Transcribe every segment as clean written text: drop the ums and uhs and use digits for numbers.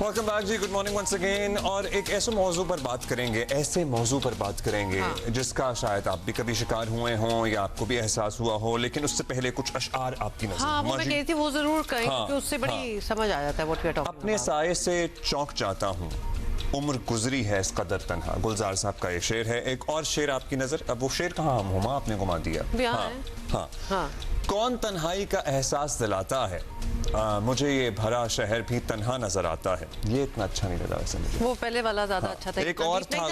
Welcome back जी, good morning once again. और एक ऐसे मौजू पर बात करेंगे, जिसका शायद आप भी कभी शिकार हुए हों या आपको भी एहसास हुआ हो, लेकिन उससे पहले कुछ अशआर आपकी नजर। हाँ, वो मैं कह रही थी वो जरूर करें, क्योंकि उससे बड़ी समझ आ जाता है व्हाट वी आर टॉकिंग। अपने साये से चौंक जाता हूँ, उम्र गुजरी है इस कदर तन्हा। गुलजार साहब का ये शेर है। एक और शेर आपकी नजर, अब वो शेर कहाँ हम हुमा आपने घुमा दिया। हाँ। कौन तन्हाई का एहसास दिलाता है, मुझे ये भरा शहर भी तन्हा नजर आता है। ये इतना अच्छा नहीं लगा वैसे मुझे। वो पहले वाला ज्यादा अच्छा था। एक और था,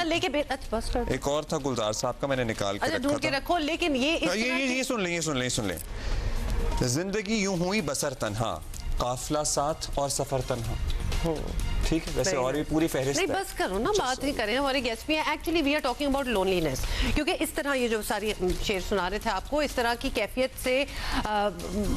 एक और था गुलजार साहब का, मैंने निकाल के ढूंढ के रखो। लेकिन ये सुन लें। जिंदगी यूं हुई बसर तन्हा, काफिला साथ और सफर तन्हा। ठीक है, वैसे और भी पूरी फहरिस्त नहीं, बस करो ना, बात ही करें। हमारे गेस्ट भी हैं। Actually we are talking about loneliness, क्योंकि इस तरह ये जो सारी शेर सुना रहे थे आपको, इस तरह की कैफियत से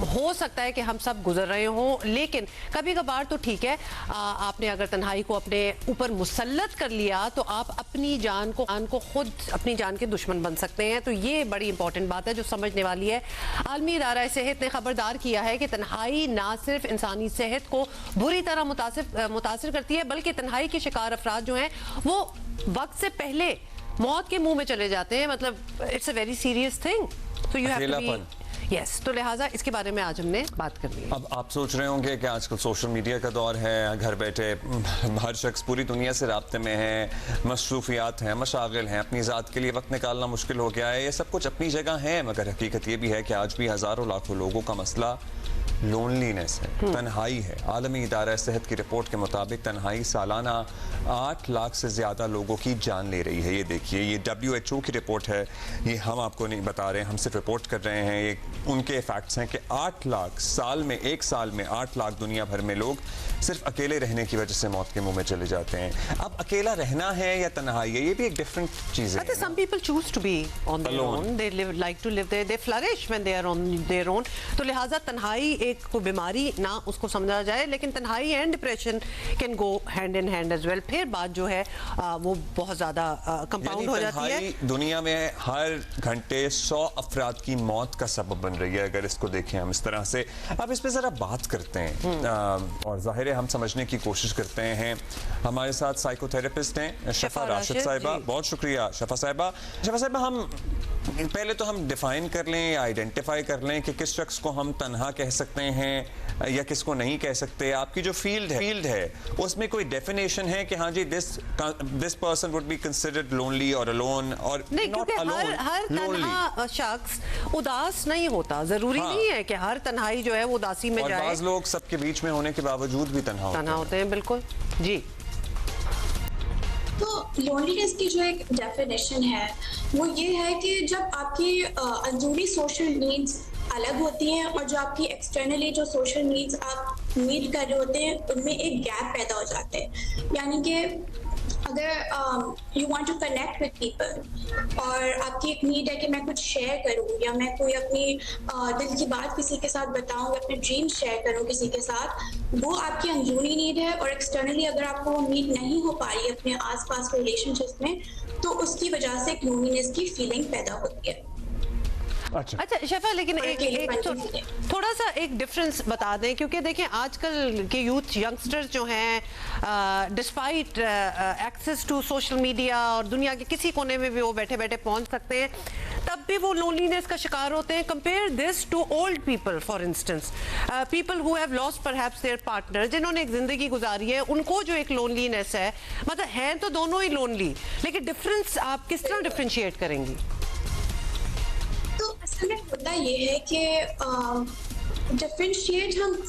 हो सकता है कि हम सब गुजर रहे हों, लेकिन कभी कभार तो ठीक है, आपने अगर तन्हाई को अपने ऊपर मुसल्लत कर लिया तो आप अपनी जान को खुद अपनी जान के दुश्मन बन सकते हैं। तो ये बड़ी इंपॉर्टेंट बात है जो समझने वाली है। आलमी इदारा सेहत ने खबरदार किया है कि तन्हाई ना सिर्फ इंसानी सेहत को बुरी तरह मुतासिर करती है, बल्कि तन्हाई के शिकार अफराद जो हैं वो वक्त से पहले मौत के मुंह में चले जाते हैं। मतलब it's a very serious thing, तो you have to be yes. तो लिहाजा इसके बारे में आज हमने बात करनी है। अब आप सोच रहे होंगे कि आजकल सोशल मीडिया का दौर है, घर बैठे हर शख्स पूरी दुनिया से राब्ते में है, मसरूफियात हैं, मशागिल हैं, अपनी ज़ात के लिए वक्त निकालना मुश्किल हो गया है। ये सब कुछ अपनी जगह है, मगर हकीकत ये भी है कि आज भी हज़ारों लाखों लोगों का मसला लोनलीनेस है, तन्हाई है। आलमी इदारा सेहत की रिपोर्ट के मुताबिक तन्हाई सालाना 8 लाख से ज़्यादा लोगों की जान ले रही है। ये देखिए, ये WHO की रिपोर्ट है, ये हम आपको नहीं बता रहे हैं, हम सिर्फ रिपोर्ट कर रहे हैं। ये उनके फैक्ट्स हैं कि 8 लाख साल में, एक साल में 8 लाख दुनिया भर में लोग सिर्फ अकेले रहने की वजह से मौत के मुंह में चले जाते हैं। अब अकेला रहना है या तन्हाई है, ये भी एक डिफरेंट चीज़ है। Some people choose to be on their own. They like to live there. They flourish when they are on their own. तो लिहाजा तन्हाई एक को बीमारी ना उसको समझा जाए, लेकिन तन्हाई and depression can go hand in hand as well. फिर बात जो है वो बहुत ज्यादा कंपाउंड हो जाती है। दुनिया में हर घंटे 100 अफराद की मौत का सबब बन रही है, अगर इसको देखें हम इस तरह से। अब इस पे जरा बात करते हैं और जाहिर है हम समझने की कोशिश करते हैं। हमारे साथ साइकोथेरेपिस्ट हैं शफा राशिद साहिबा। बहुत शुक्रिया शफा साहिबा। हम पहले तो हम डिफाइन कर लें या आइडेंटिफाई कर लें कि किस शख्स को हम तन्हा कह सकते हैं या किसको नहीं कह सकते। आपकी जो फील्ड है उसमें कोई डेफिनेशन है कि हाँ जी this person would be considered lonely और अलोन और नहीं, क्योंकि हर तन्हा शख्स उदास नहीं होता। जरूरी नहीं है कि हर तन्हाई जो है वो उदासी में जाए। बाज़ लोग सबके बीच में होने के बावजूद भी तन्हा होते हैं। बिल्कुल जी। तो लोनलीनेस की जो एक डेफिनेशन है वो ये है कि जब आपकी अंदरूनी सोशल नीड्स अलग होती हैं और जो आपकी एक्सटर्नली जो सोशल नीड्स आप मीट कर रहे होते हैं उनमें एक गैप पैदा हो जाते हैं। यानी कि अगर you want to connect with people और आपकी एक नीड है कि मैं कुछ शेयर करूं या मैं कोई अपनी दिल की बात किसी के साथ बताऊं या अपने ड्रीम्स शेयर करूं किसी के साथ, वो आपकी अंदरूनी नीड है। और एक्सटर्नली अगर आपको वो नीड नहीं हो पा रही है अपने आसपास के रिलेशनशिप में, तो उसकी वजह से एक लोनलीनेस की फीलिंग पैदा होती है। अच्छा शफा, लेकिन थोड़ा सा एक डिफरेंस बता दें, क्योंकि देखें आजकल के यूथ यंगस्टर्स जो हैं despite access to social media और दुनिया के किसी कोने में भी वो बैठे बैठे पहुंच सकते हैं, तब भी वो लोनलीनेस का शिकार होते हैं। Compare this to old people, for instance people who have lost perhaps their partner, जिन्होंने एक जिंदगी गुजारी है, उनको जो एक लोनलीनेस है, मतलब हैं तो दोनों ही लोनली, लेकिन डिफरेंस आप किस तरह डिफरेंशिएट करेंगी? तो असल में होता ये है कि डिफरेंशिएट हम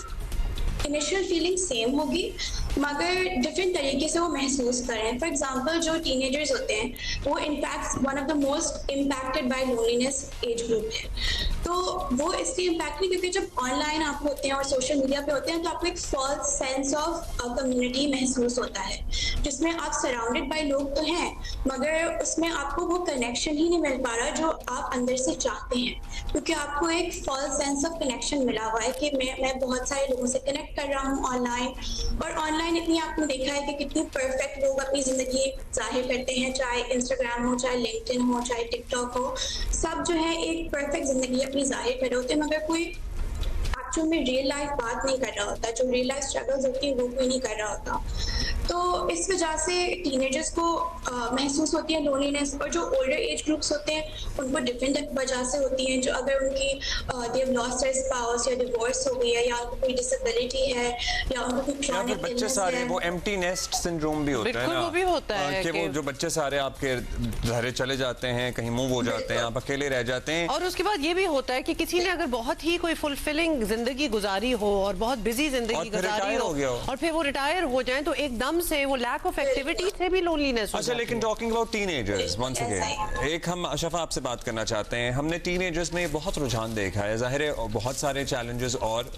इनिशियल फीलिंग सेम होगी मगर डिफरेंट तरीके से वो महसूस करें। फॉर एग्जांपल जो टीनेजर्स होते हैं वो in fact one of the most impacted by loneliness age group है। तो वो इसलिए इम्पैक्ट नहीं क्योंकि जब ऑनलाइन आप होते हैं और सोशल मीडिया पे होते हैं तो आपको एक फॉल्स सेंस ऑफ कम्युनिटी महसूस होता है, जिसमें आप सराउंडेड बाय लोग तो हैं मगर उसमें आपको वो कनेक्शन ही नहीं मिल पा रहा जो आप अंदर से चाहते हैं, क्योंकि आपको एक फॉल्स सेंस ऑफ कनेक्शन मिला हुआ है कि मैं बहुत सारे लोगों से कनेक्ट कर रहा हूँ ऑनलाइन। और ऑनलाइन इतनी आपने देखा है कि कितनी परफेक्ट लोग अपनी जिंदगी जाहिर करते हैं, चाहे इंस्टाग्राम हो, चाहे लिंक्डइन हो, चाहे टिकटॉक हो, सब जो है एक परफेक्ट जिंदगी अपनी जाहिर कर रहे होते हैं मगर कोई एक्चुअल में रियल लाइफ बात नहीं कर रहा होता, जो रियल लाइफ स्ट्रगल्स होती है वो कोई नहीं कर रहा होता। तो इस वजह से टीनेजर्स को महसूस होती है लोनलीनेस, और जो ओल्डर एज ग्रुप्स होते हैं उनको डिफरेंट वजह से होती हैं। जो अगर उनकी they have lost their spouse या डिवोर्स हो गई है या उनको कोई डिसेबिलिटी है या उनको कोई या फिर क्रॉनिक बच्चे इलनेस सारे है। वो एम्प्टी नेस्ट सिंड्रोम भी होता है बिल्कुल, ना, वो भी होता है कि वो कि- जो बच्चे सारे आपके घरे चले जाते हैं, कहीं मूव हो जाते हैं, आप अकेले रह जाते हैं। और उसके बाद ये भी होता है कि किसी ने अगर बहुत ही कोई फुलफिलिंग जिंदगी गुजारी हो और बहुत बिजी और जिंदगी फिर गुजारी retire हो हो गया हो। और फिर वो रिटायर हो जाए तो एकदम से वो लैक ऑफ एक्टिविटी से भी लोनलीनेस हो अच्छा, जाती लेकिन है। टॉकिंग अबाउट टीनेजर्स वंस ऐसा अगेन, एक हम अशफा आपसे बात करना चाहते हैं। हमने टीनेजर्स में बहुत रुझान देखा है, जाहिर है बहुत सारे चैलेंजेस और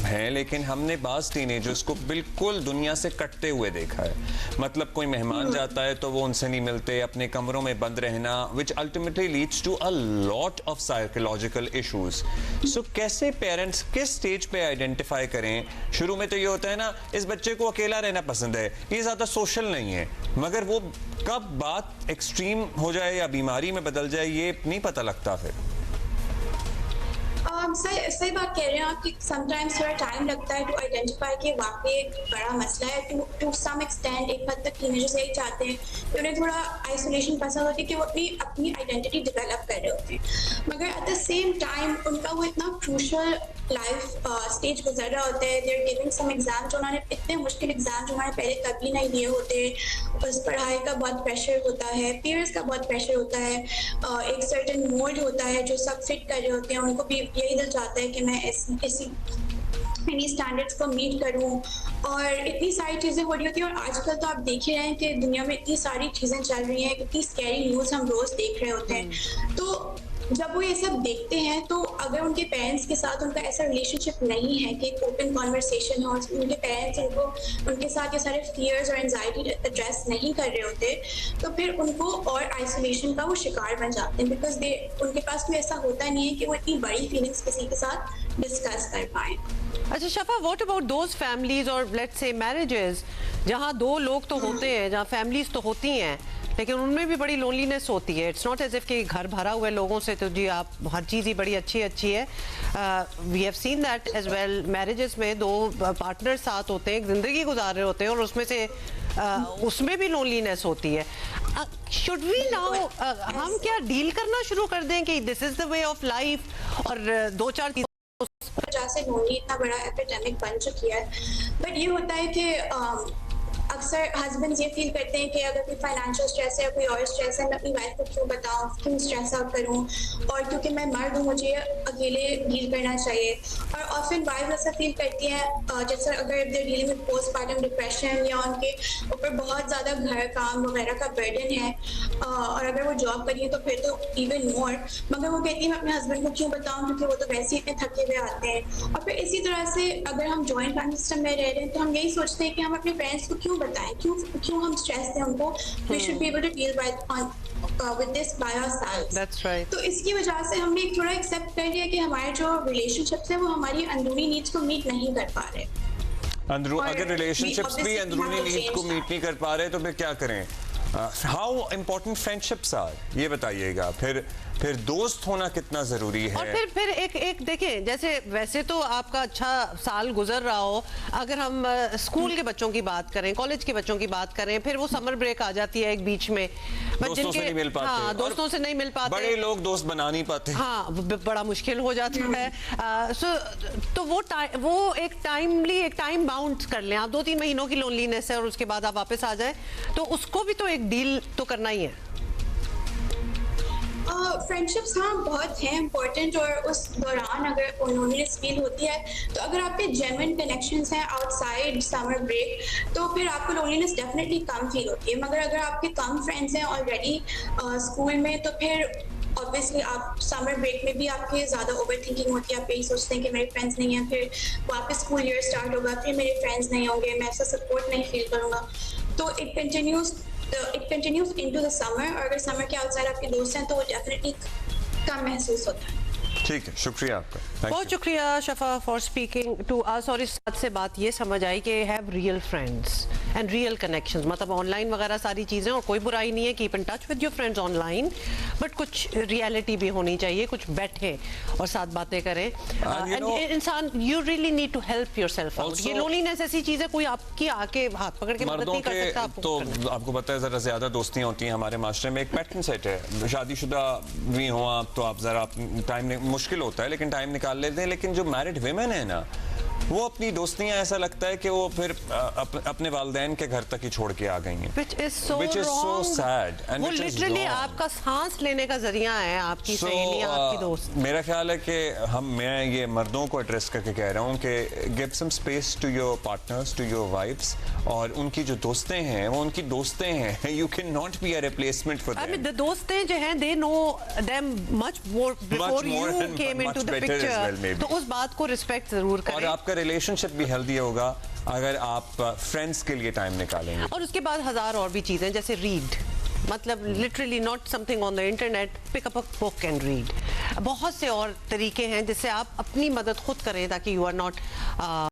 हैं, लेकिन हमने बाज टीनेजर्स को बिल्कुल दुनिया से कटते हुए देखा है। मतलब कोई मेहमान जाता है तो वो उनसे नहीं मिलते, अपने कमरों में बंद रहना, which ultimately leads to a lot of psychological issues. So कैसे पेरेंट्स किस स्टेज पे आइडेंटिफाई करें? शुरू में तो ये होता है ना, इस बच्चे को अकेला रहना पसंद है, ये ज्यादा सोशल नहीं है, मगर वो कब बात एक्सट्रीम हो जाए या बीमारी में बदल जाए ये नहीं पता लगता फिर। सही बात कह रहे हैं आप कि समटाइम्स थोड़ा टाइम लगता है टू आइडेंटिफाई कि वाकई एक बड़ा मसला है। टू सम एक्सटेंट एक हद तक टीनेजर्स यही चाहते हैं कि उन्हें थोड़ा आइसोलेशन पसंद होती है, कि वो अपनी आइडेंटिटी डेवलप कर रहे होते हैं, मगर एट द सेम टाइम उनका वो इतना क्रूशल लाइफ स्टेज गुजर रहा होता है। देयर गिविंग सम एग्जाम जो उन्होंने इतने मुश्किल एग्जाम जो उन्होंने पहले कभी नहीं दिए होते, उस पढ़ाई का बहुत प्रेशर होता है, पीयर्स का बहुत प्रेशर होता है, एक सर्टेन मोल्ड होता है जो सब फिट कर रहे होते हैं। उनको भी यही दिल चाहता है कि मैं इन्हीं स्टैंडर्ड्स को मीट करूं, और इतनी सारी चीज़ें हो रही होती हैं। और आजकल तो आप देख ही रहे हैं कि दुनिया में इतनी सारी चीज़ें चल रही हैं, इतनी स्कैरी न्यूज़ हम रोज़ देख रहे होते हैं। तो जब वो ये सब देखते हैं तो अगर उनके पेरेंट्स के साथ उनका ऐसा रिलेशनशिप नहीं है कि एक ओपन कॉन्वर्सेशन हो, उनके पेरेंट्स उनके साथ ये सारे फियर्स और एंजाइटी एड्रेस नहीं कर रहे होते, तो फिर उनको और आइसोलेशन का वो शिकार बन जाते हैं, बिकॉज उनके पास भी ऐसा होता नहीं है कि वो इतनी बड़ी फीलिंग्स किसी के साथ डिस्कस कर पाए। अच्छा शफा, व्हाट अबाउट दोज फैमिलीज और लेट्स से मैरिजेस जहाँ दो लोग तो होते हैं, जहाँ फैमिलीज तो होती हैं, लेकिन उनमें भी बड़ी लोनलीनेस होती है। इट्स नॉट एज इफ कि घर भरा हुआ है लोगों से तो जी आप हर चीज़ ही बड़ी अच्छी है। We have seen that as well, marriages में दो पार्टनर साथ होते हैं, एक जिंदगी गुजार रहे होते हैं और उसमें से उसमें भी लोनलीनेस होती है। शुड वी नाउ हम क्या डील करना शुरू कर दें कि this is the way of life और दो चार वजह से लोनली इतना बड़ा एपिडेमिक बन चुकी है। बट ये होता है कि अक्सर हस्बैंड्स ये फील करते हैं कि अगर कोई फाइनेंशियल स्ट्रेस है, कोई और स्ट्रेस है, मैं अपनी वाइफ को क्यों बताऊं, क्यों स्ट्रेस आउट करूं, और क्योंकि मैं मर्द हूं मुझे अकेले डील करना चाहिए। और ऑफन वाइफ ऐसा फील करती है जैसे अगर they're dealing with postpartum depression या उनके ऊपर बहुत ज़्यादा घर काम वगैरह का बर्डन है, और अगर वो जॉब करिए तो फिर तो इवन मोर। मगर वो कहती है मैं अपने हस्बैंड को क्यों बताऊँ, क्योंकि वो तो वैसे ही इतने थके हुए आते हैं। और फिर इसी तरह से अगर हम जॉइंट फैमिली सिस्टम में रह रहे हैं तो हम यही सोचते हैं कि हम अपने पेरेंट्स को क्यों बताएं, क्यों हम स्ट्रेस दें उनको। We should be able to deal with this by ourselves. That's right. तो इसकी वजह से हमने एक थोड़ा एक्सेप्ट कर लिया कि हमारे जो रिलेशनशिप्स है वो हमारी अंदरूनी नीड्स को मीट नहीं कर पा रहे। अगर रिलेशनशिप्स भी अंदरूनी नीड को मीट नहीं कर पा रहे तो फिर क्या करें? हाउ इम्पोर्टेंट फ्रेंडशिप्स आर, ये बताइएगा। फिर दोस्त होना कितना जरूरी है? और फिर एक देखें, जैसे वैसे तो आपका अच्छा साल गुजर रहा हो, अगर हम स्कूल के बच्चों की बात करें, कॉलेज के बच्चों की बात करें, फिर वो समर ब्रेक आ जाती है एक बीच में, दोस्तों से नहीं मिल पाते। हाँ, दोस्तों से नहीं मिल पाते, बड़े लोग दोस्त बना नहीं पाते। हाँ, बड़ा मुश्किल हो जाता है। तो वो एक टाइम बाउंड कर लें आप, 2-3 महीनों की लोनलीनेस है और उसके बाद आप वापस आ जाए, तो उसको भी तो एक डील तो करना ही है। फ्रेंडशिप्स हाँ बहुत हैं इम्पोर्टेंट, और उस दौरान अगर लोनलीनेस फील होती है तो अगर आपके जेन्युइन कनेक्शंस हैं आउटसाइड समर ब्रेक तो फिर आपको लोनलीनेस डेफिनेटली कम फील होती है। मगर अगर आपके कम फ्रेंड्स हैं ऑलरेडी स्कूल में तो फिर ऑब्वियसली आप समर ब्रेक में भी आपके ज़्यादा ओवर थिंकिंग होती है, आप यही सोचते हैं कि मेरे फ्रेंड्स नहीं हैं, फिर वापस स्कूल ईयर स्टार्ट होगा, फिर मेरे फ्रेंड्स नहीं होंगे, मैं ऐसा सपोर्ट नहीं फील करूँगा। तो it continues into the summer, और अगर समर के आउटसाइड आपके दोस्त हैं तो वो डेफिनेटली कम महसूस होता है। ठीक है, शुक्रिया आपका, थैंक बहुत शुक्रिया शफा फॉर स्पीकिंग टू अस। और इस बात से बात ये समझ आई कि have real friends and real connections, मतलब ऑनलाइन वगैरह सारी चीज़ें, और कोई बुराई नहीं है, keep in touch with your friends online, but कुछ रियलिटी भी होनी चाहिए, कुछ बैठे और साथ बातें करें। इंसान you really need to help yourself out. ये लोनलीनेस ऐसी चीज़ है, कोई आपकी आके हाथ पकड़ के मदद नहीं कर सकता आपको। तो आपको पता है ज़रा ज़्यादा दोस्तियाँ होती हैं हमारे माशरे में। एक पैटर्न सेट है, शादीशुदा भी हो आप तो आप ज़रा टाइम मुश्किल होता है लेकिन टाइम निकाल लेते हैं, लेकिन जो मैरिड विमेन है ना, वो अपनी दोस्तियां ऐसा लगता है कि वो फिर अपने वालिदैन के घर तक ही छोड़ के आ गई हैं, which is so sad and वो लिटरली आपका सांस लेने का जरिया है, आपकी सहेलियां, आपकी दोस्त। मेरा ख्याल है कि मैं ये मर्दों को एड्रेस करके कह रहा हूँ कि give some space to your partners, to your wifes, और उनकी जो दोस्तें हैं वो उनकी दोस्तें हैं, you can not be a replacement for them. दोस्तें जो हैं they know them much more before you came into the picture, तो उस बात को रिस्पेक्ट जरूर करें। और आपका रिलेशनशिप भी हेल्दी होगा अगर आप फ्रेंड्स के लिए टाइम निकालेंगे। और उसके बाद हजार और भी चीजें, जैसे रीड, मतलब literally not something on the internet, pick up a book and read. बहुत से और तरीके हैं जिससे आप अपनी मदद खुद करें ताकि यू आर नॉट